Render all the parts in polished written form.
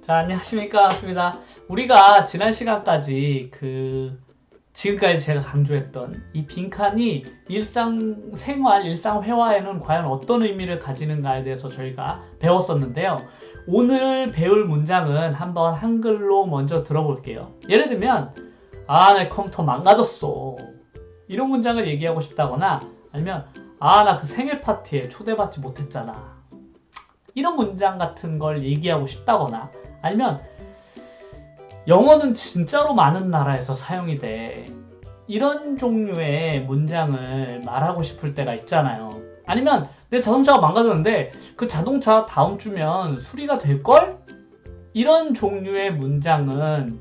자, 안녕하십니까. 반갑습니다. 우리가 지난 시간까지 지금까지 제가 강조했던 이 빈칸이 일상생활, 일상회화에는 과연 어떤 의미를 가지는가에 대해서 저희가 배웠었는데요. 오늘 배울 문장은 한번 한글로 먼저 들어볼게요. 예를 들면, 내 컴퓨터 망가졌어. 이런 문장을 얘기하고 싶다거나 아니면, 나 그 생일 파티에 초대받지 못했잖아. 이런 문장 같은 걸 얘기하고 싶다거나 아니면 영어는 진짜로 많은 나라에서 사용이 돼. 이런 종류의 문장을 말하고 싶을 때가 있잖아요. 아니면 내 자동차가 망가졌는데 그 자동차 다음 주면 수리가 될걸? 이런 종류의 문장은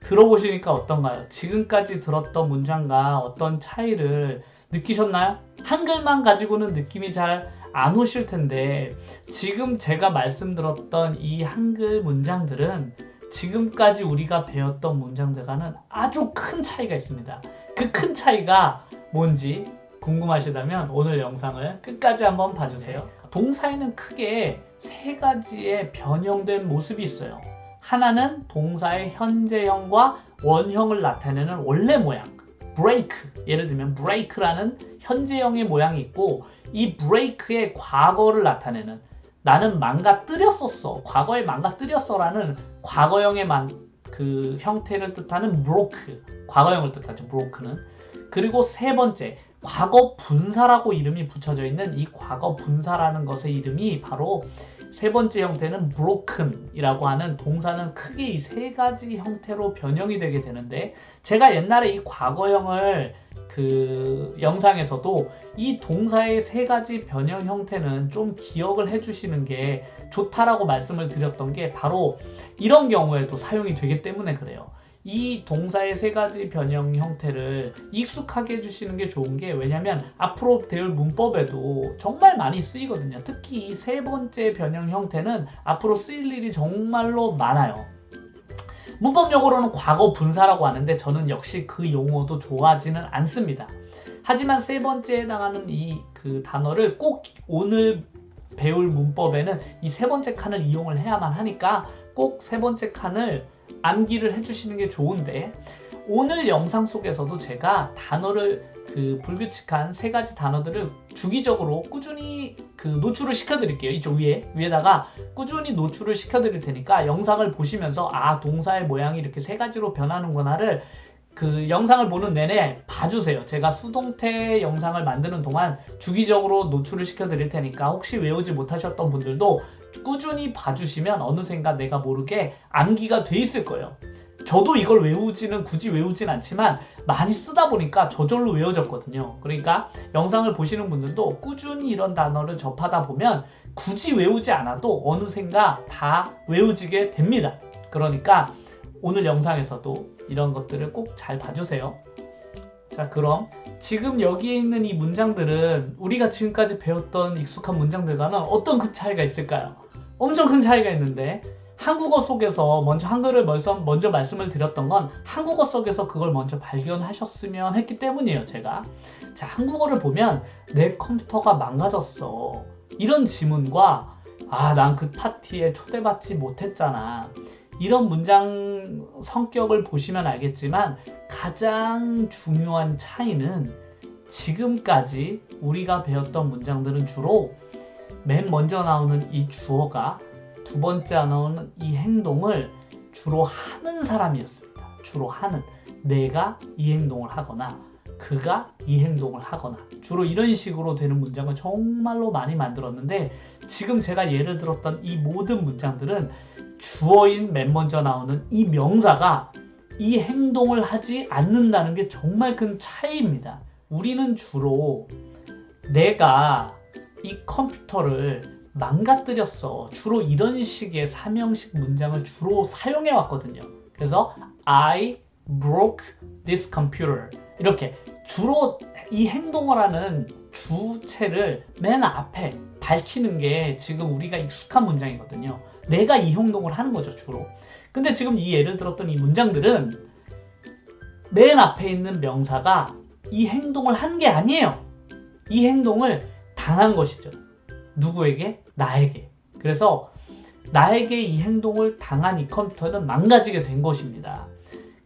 들어보시니까 어떤가요? 지금까지 들었던 문장과 어떤 차이를 느끼셨나요? 한글만 가지고는 느낌이 잘 안 오실 텐데 지금 제가 말씀드렸던 이 한글 문장들은 지금까지 우리가 배웠던 문장들과는 아주 큰 차이가 있습니다. 그 큰 차이가 뭔지 궁금하시다면 오늘 영상을 끝까지 한번 봐주세요. 동사에는 크게 세 가지의 변형된 모습이 있어요. 하나는 동사의 현재형과 원형을 나타내는 원래 모양, break. 예를 들면 break라는 현재형의 모양이 있고 이 break의 과거를 나타내는 나는 망가뜨렸었어. 과거에 망가뜨렸어라는 과거형의 그 형태를 뜻하는 broke. 과거형을 뜻하죠. broke는. 그리고 세 번째, 과거 분사라고 이름이 붙여져 있는 이 과거 분사라는 것의 이름이 바로 세 번째 형태는 broken이라고 하는 동사는 크게 이 세 가지 형태로 변형이 되게 되는데 제가 옛날에 이 과거형을 영상에서도 이 동사의 세 가지 변형 형태는 좀 기억을 해주시는 게 좋다라고 말씀을 드렸던 게 바로 이런 경우에도 사용이 되기 때문에 그래요. 이 동사의 세 가지 변형 형태를 익숙하게 해주시는 게 좋은 게 왜냐면 앞으로 배울 문법에도 정말 많이 쓰이거든요. 특히 이 세 번째 변형 형태는 앞으로 쓰일 일이 정말로 많아요. 문법 용어로는 과거 분사라고 하는데 저는 역시 그 용어도 좋아하지는 않습니다. 하지만 세 번째에 해당하는 이 단어를 꼭 오늘 배울 문법에는 이 세 번째 칸을 이용을 해야만 하니까 꼭 세 번째 칸을 암기를 해주시는 게 좋은데 오늘 영상 속에서도 제가 단어를 불규칙한 세 가지 단어들을 주기적으로 꾸준히 노출을 시켜드릴게요. 이쪽 위에다가 꾸준히 노출을 시켜드릴 테니까 영상을 보시면서 동사의 모양이 이렇게 세 가지로 변하는구나를 영상을 보는 내내 봐주세요. 제가 수동태 영상을 만드는 동안 주기적으로 노출을 시켜드릴 테니까 혹시 외우지 못하셨던 분들도 꾸준히 봐주시면 어느샌가 내가 모르게 암기가 돼 있을 거예요. 저도 이걸 굳이 외우진 않지만 많이 쓰다 보니까 저절로 외워졌거든요. 그러니까 영상을 보시는 분들도 꾸준히 이런 단어를 접하다 보면 굳이 외우지 않아도 어느샌가 다 외워지게 됩니다. 그러니까 오늘 영상에서도 이런 것들을 꼭 잘 봐주세요. 자, 그럼 지금 여기에 있는 이 문장들은 우리가 지금까지 배웠던 익숙한 문장들과는 어떤 큰 차이가 있을까요? 엄청 큰 차이가 있는데 한국어 속에서 한글을 먼저 말씀을 드렸던 건 한국어 속에서 그걸 먼저 발견하셨으면 했기 때문이에요, 제가. 자, 한국어를 보면 내 컴퓨터가 망가졌어. 이런 지문과 난 그 파티에 초대받지 못했잖아. 이런 문장 성격을 보시면 알겠지만 가장 중요한 차이는 지금까지 우리가 배웠던 문장들은 주로 맨 먼저 나오는 이 주어가 두 번째 나오는 이 행동을 주로 하는 사람이었습니다. 주로 하는. 내가 이 행동을 하거나 그가 이 행동을 하거나 주로 이런 식으로 되는 문장을 정말로 많이 만들었는데 지금 제가 예를 들었던 이 모든 문장들은 주어인 맨 먼저 나오는 이 명사가 이 행동을 하지 않는다는 게 정말 큰 차이입니다. 우리는 주로 내가 이 컴퓨터를 망가뜨렸어. 주로 이런 식의 사명식 문장을 주로 사용해 왔거든요. 그래서 I broke this computer. 이렇게 주로 이 행동을 하는 주체를 맨 앞에 밝히는 게 지금 우리가 익숙한 문장이거든요. 내가 이 행동을 하는 거죠, 주로. 근데 지금 이 예를 들었던 이 문장들은 맨 앞에 있는 명사가 이 행동을 한 게 아니에요. 이 행동을 당한 것이죠. 누구에게? 나에게. 그래서 나에게 이 행동을 당한 이 컴퓨터는 망가지게 된 것입니다.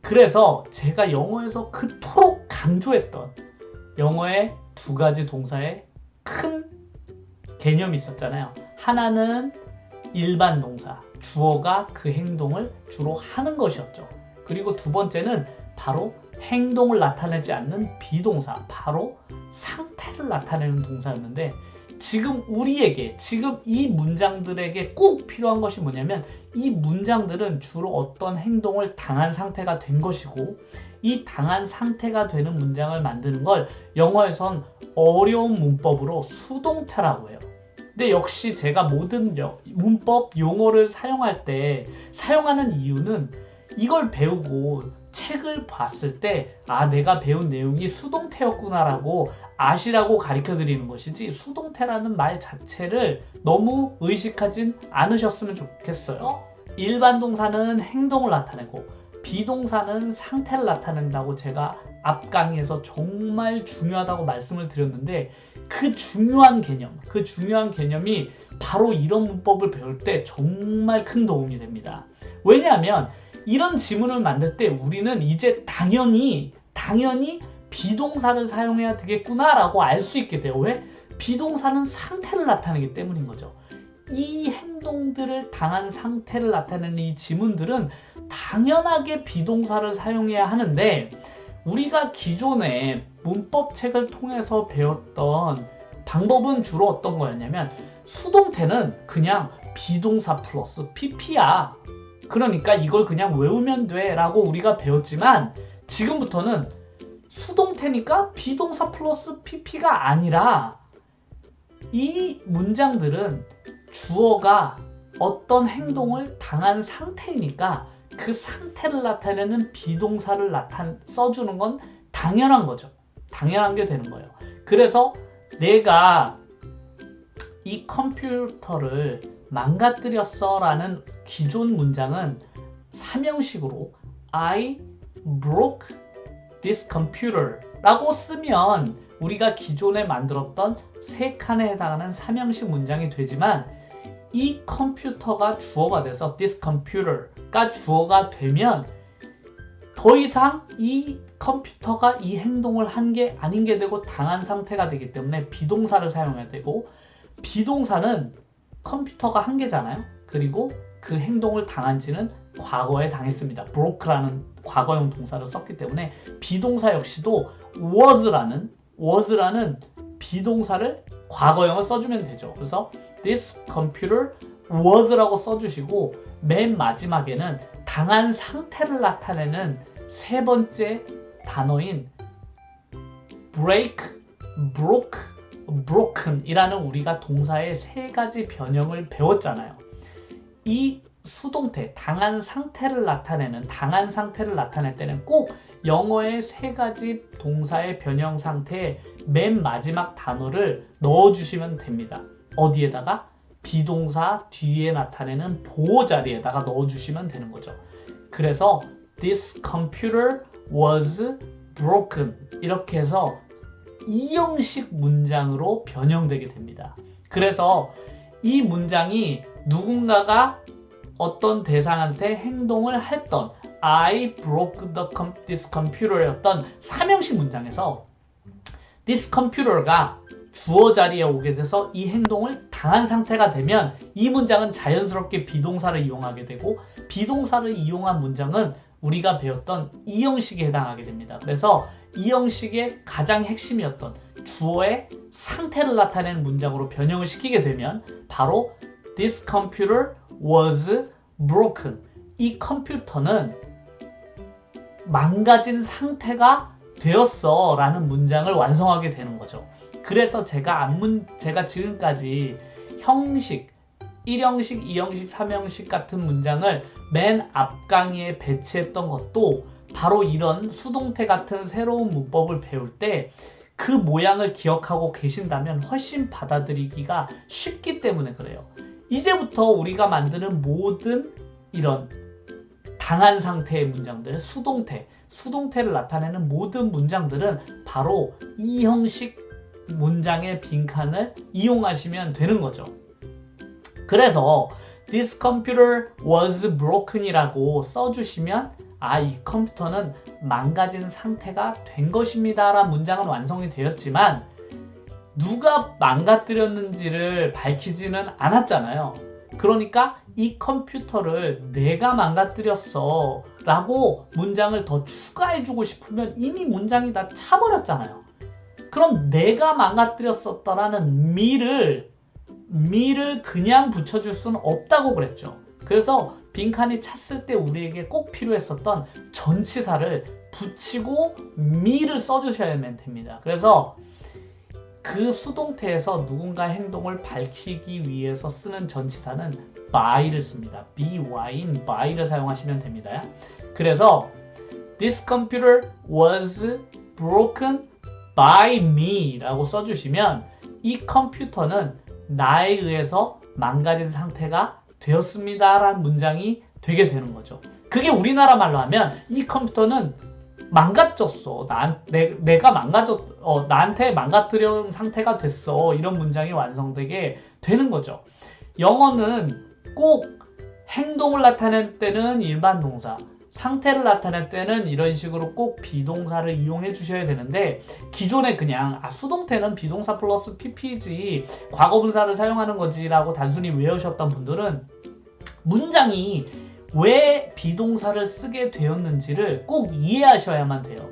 그래서 제가 영어에서 그토록 강조했던 영어의 두 가지 동사의 큰 개념이 있었잖아요. 하나는 일반 동사, 주어가 그 행동을 주로 하는 것이었죠. 그리고 두 번째는 바로 행동을 나타내지 않는 비동사, 바로 상태를 나타내는 동사였는데 지금 우리에게, 지금 이 문장들에게 꼭 필요한 것이 뭐냐면 이 문장들은 주로 어떤 행동을 당한 상태가 된 것이고 이 당한 상태가 되는 문장을 만드는 걸 영어에선 어려운 문법으로 수동태라고 해요. 근데 역시 제가 모든 문법 용어를 사용할 때 사용하는 이유는 이걸 배우고 책을 봤을 때 내가 배운 내용이 수동태였구나라고 아시라고 가르쳐 드리는 것이지 수동태라는 말 자체를 너무 의식하진 않으셨으면 좋겠어요. 일반 동사는 행동을 나타내고 비동사는 상태를 나타낸다고 제가 앞 강의에서 정말 중요하다고 말씀을 드렸는데 그 중요한 개념이 바로 이런 문법을 배울 때 정말 큰 도움이 됩니다. 왜냐하면 이런 지문을 만들 때 우리는 이제 당연히 비동사를 사용해야 되겠구나라고 알 수 있게 돼요. 왜? 비동사는 상태를 나타내기 때문인 거죠. 이 행동들을 당한 상태를 나타내는 이 지문들은 당연하게 비동사를 사용해야 하는데 우리가 기존에 문법책을 통해서 배웠던 방법은 주로 어떤 거였냐면 수동태는 그냥 비동사 플러스 pp야. 그러니까 이걸 그냥 외우면 돼 라고 우리가 배웠지만 지금부터는 수동태니까 비동사 플러스 pp가 아니라 이 문장들은 주어가 어떤 행동을 당한 상태이니까 그 상태를 나타내는 비동사를 써주는 건 당연한 거죠. 당연한 게 되는 거예요. 그래서 내가 이 컴퓨터를 망가뜨렸어 라는 기존 문장은 삼형식으로 I broke this computer 라고 쓰면 우리가 기존에 만들었던 3칸에 해당하는 삼형식 문장이 되지만 이 컴퓨터가 주어가 돼서 this computer가 주어가 되면 더 이상 이 컴퓨터가 이 행동을 한 게 아닌 게 되고 당한 상태가 되기 때문에 비동사를 사용해야 되고 비동사는 컴퓨터가 한 개잖아요. 그리고 그 행동을 당한지는 과거에 당했습니다. broke라는 과거형 동사를 썼기 때문에 비동사 역시도 was라는 비동사를 과거형을 써주면 되죠. 그래서 this computer was라고 써주시고 맨 마지막에는 당한 상태를 나타내는 세 번째 단어인 break, broke, broken 이라는 우리가 동사의 3가지 변형을 배웠잖아요. 이 수동태, 당한 상태를 나타낼 때는 꼭 영어의 3가지 동사의 변형 상태에 맨 마지막 단어를 넣어주시면 됩니다. 어디에다가? 비동사 뒤에 나타내는 보호 자리에다가 넣어주시면 되는 거죠. 그래서 this computer was broken 이렇게 해서 이형식 문장으로 변형되게 됩니다. 그래서 이 문장이 누군가가 어떤 대상한테 행동을 했던 I broke this computer였던 삼형식 문장에서 this computer가 주어 자리에 오게 돼서 이 행동을 당한 상태가 되면 이 문장은 자연스럽게 비동사를 이용하게 되고 비동사를 이용한 문장은 우리가 배웠던 이 형식에 해당하게 됩니다. 그래서 이 형식의 가장 핵심이었던 주어의 상태를 나타내는 문장으로 변형을 시키게 되면 바로 this computer was broken. 이 컴퓨터는 망가진 상태가 되었어 라는 문장을 완성하게 되는 거죠. 그래서 제가 지금까지 형식, 1형식, 2형식, 3형식 같은 문장을 맨 앞 강의에 배치했던 것도 바로 이런 수동태 같은 새로운 문법을 배울 때 그 모양을 기억하고 계신다면 훨씬 받아들이기가 쉽기 때문에 그래요. 이제부터 우리가 만드는 모든 이런 당한 상태의 문장들, 수동태를 나타내는 모든 문장들은 바로 이 형식 문장의 빈칸을 이용하시면 되는 거죠. 그래서 This computer was broken이라고 써주시면 이 컴퓨터는 망가진 상태가 된 것입니다 라는 문장은 완성이 되었지만 누가 망가뜨렸는지를 밝히지는 않았잖아요. 그러니까 이 컴퓨터를 내가 망가뜨렸어 라고 문장을 더 추가해주고 싶으면 이미 문장이 다 차버렸잖아요. 그럼 내가 망가뜨렸었다라는 me를 그냥 붙여줄 수는 없다고 그랬죠. 그래서 빈칸이 찼을 때 우리에게 꼭 필요했었던 전치사를 붙이고 me를 써주셔야만 됩니다. 그래서 그 수동태에서 누군가 행동을 밝히기 위해서 쓰는 전치사는 by를 씁니다. by인 by를 사용하시면 됩니다. 그래서 This computer was broken by me 라고 써주시면 이 컴퓨터는 나에 의해서 망가진 상태가 되었습니다 라는 문장이 되게 되는 거죠. 그게 우리나라 말로 하면 이 컴퓨터는 망가졌어. 내가 나한테 망가뜨린 상태가 됐어. 이런 문장이 완성되게 되는 거죠. 영어는 꼭 행동을 나타낼 때는 일반 동사, 상태를 나타낼 때는 이런 식으로 꼭 비동사를 이용해 주셔야 되는데 기존에 그냥 수동태는 비동사 플러스 pp지 과거분사를 사용하는 거지 라고 단순히 외우셨던 분들은 문장이 왜 비동사를 쓰게 되었는지를 꼭 이해하셔야만 돼요.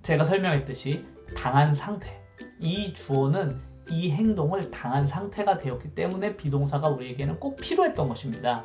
제가 설명했듯이 당한 상태, 이 주어는 이 행동을 당한 상태가 되었기 때문에 비동사가 우리에게는 꼭 필요했던 것입니다.